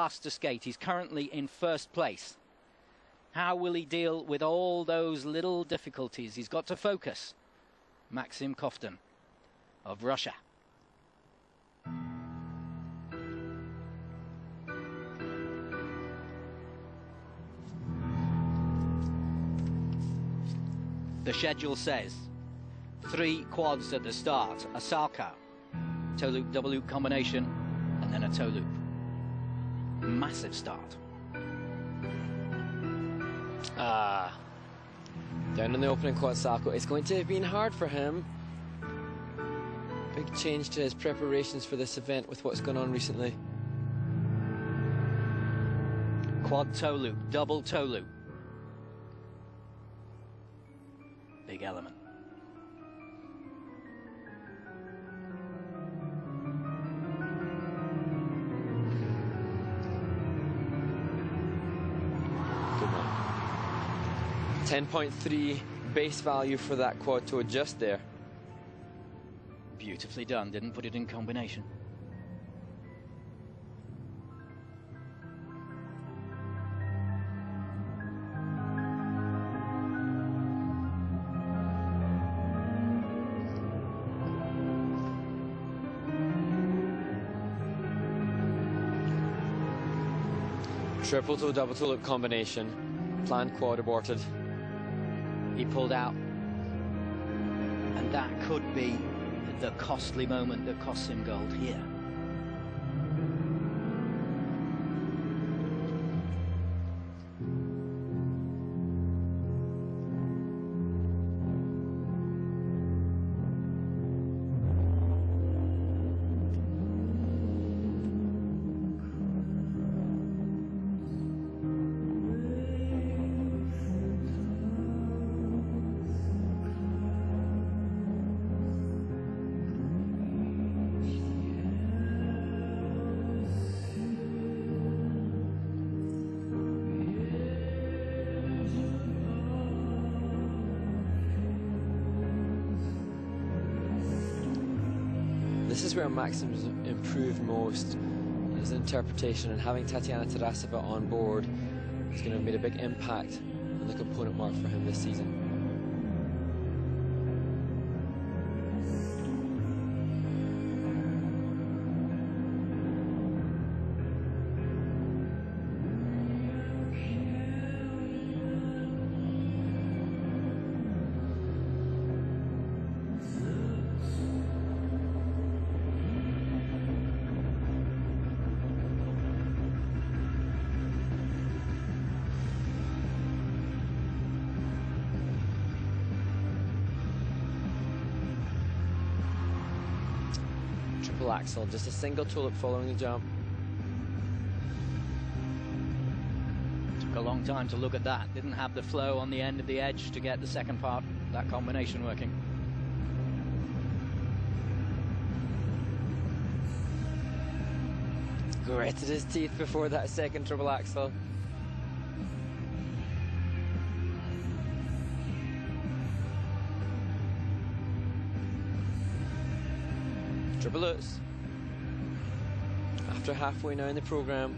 last to skate. He's currently in first place. How will he deal with all those little difficulties? He's got to focus. Maxim Kovtun of Russia. The schedule says 3 quads at the start, a Salchow, toe loop, double loop combination, and then a toe loop. Massive start. Down in the opening quad Salchow. It's going to have been hard for him. Big change to his preparations for this event with what's gone on recently. Quad toe loop, double toe loop. Big element. Good one. 10.3 base value for that quad toe just there. Beautifully done, didn't put it in combination. Triple toe, double toe loop combination. Planned quad aborted. He pulled out. And that could be the costly moment that costs him gold here. This is where Maxim's improved most in his interpretation, and having Tatiana Tarasova on board is going to have made a big impact on the component mark for him this season. Triple axel, just a single toe loop following the jump. Took a long time to look at that. Didn't have the flow on the end of the edge to get the second part, that combination working. Gritted his teeth before that second triple axel. Triple lutz. After halfway now in the program.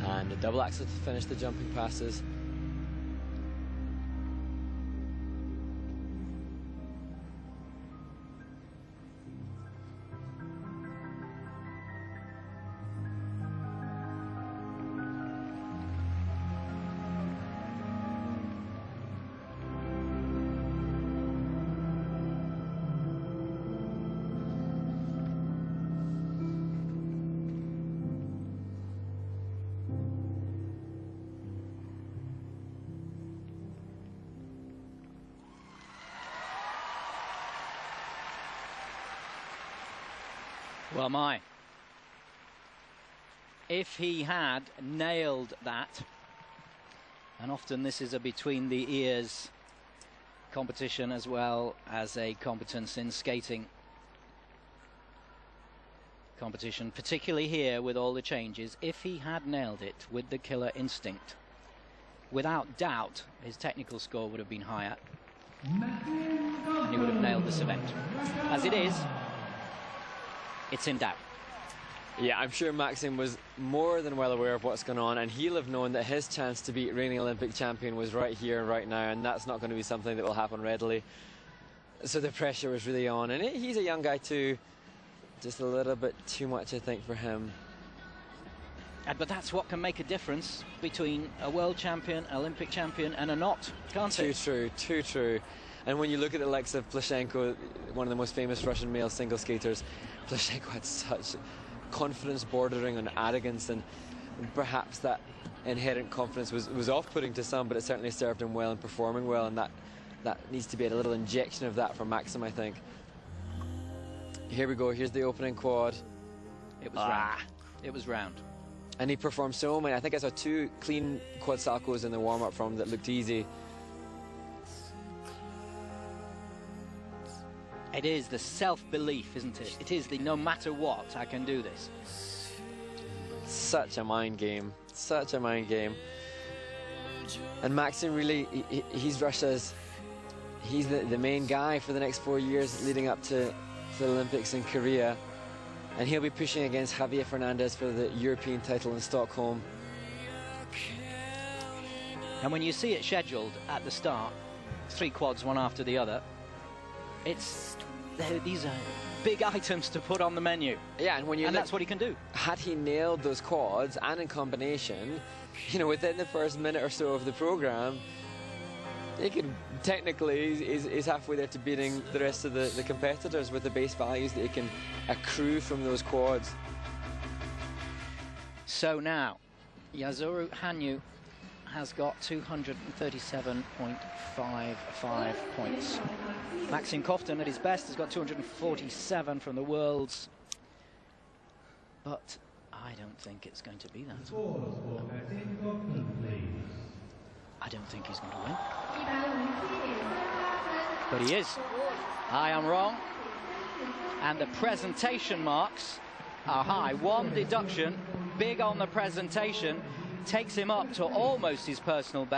And a double axel to finish the jumping passes. Well, my. if he had nailed that, and often this is a between the ears competition as well as a competence in skating competition, particularly here with all the changes. If he had nailed it with the killer instinct, without doubt his technical score would have been higher and he would have nailed this event. As it is, it's in doubt. Yeah, I'm sure Maxim was more than well aware of what's going on, and he'll have known that his chance to beat reigning Olympic champion was right here and right now, and that's not going to be something that will happen readily. So the pressure was really on, and he's a young guy too. Just a little bit too much, I think, for him. But that's what can make a difference between a world champion, Olympic champion, and a not, can't it? Too true, too true. And when you look at the likes of Plushenko, one of the most famous Russian male single skaters, Plushenko had such confidence bordering on arrogance, and perhaps that inherent confidence was off-putting to some, but it certainly served him well in performing well, and that needs to be a little injection of that for Maxim, I think. Here we go, here's the opening quad. It was round. It was round. And he performed so many. I think I saw 2 clean quad salchos in the warm-up from him that looked easy. It is the self-belief, isn't it? It is the no matter what, I can do this. Such a mind game. Such a mind game. And Maxim really, he's Russia's, he's the main guy for the next 4 years leading up to the Olympics in Korea. And he'll be pushing against Javier Fernandez for the European title in Stockholm. And when you see it scheduled at the start, 3 quads, one after the other, these are big items to put on the menu. Yeah, and that's what he can do. Had he nailed those quads and in combination, you know, within the first minute or so of the program, he could technically is halfway there to beating the rest of the competitors with the base values that he can accrue from those quads. So now, Yasuru Hanyu has got 237.55 points. Maxim Kovtun at his best has got 247 from the Worlds. But I don't think it's going to be that. I don't think he's going to win. But he is. I am wrong. And the presentation marks are high. 1 deduction, big on the presentation, takes him up to almost his personal best.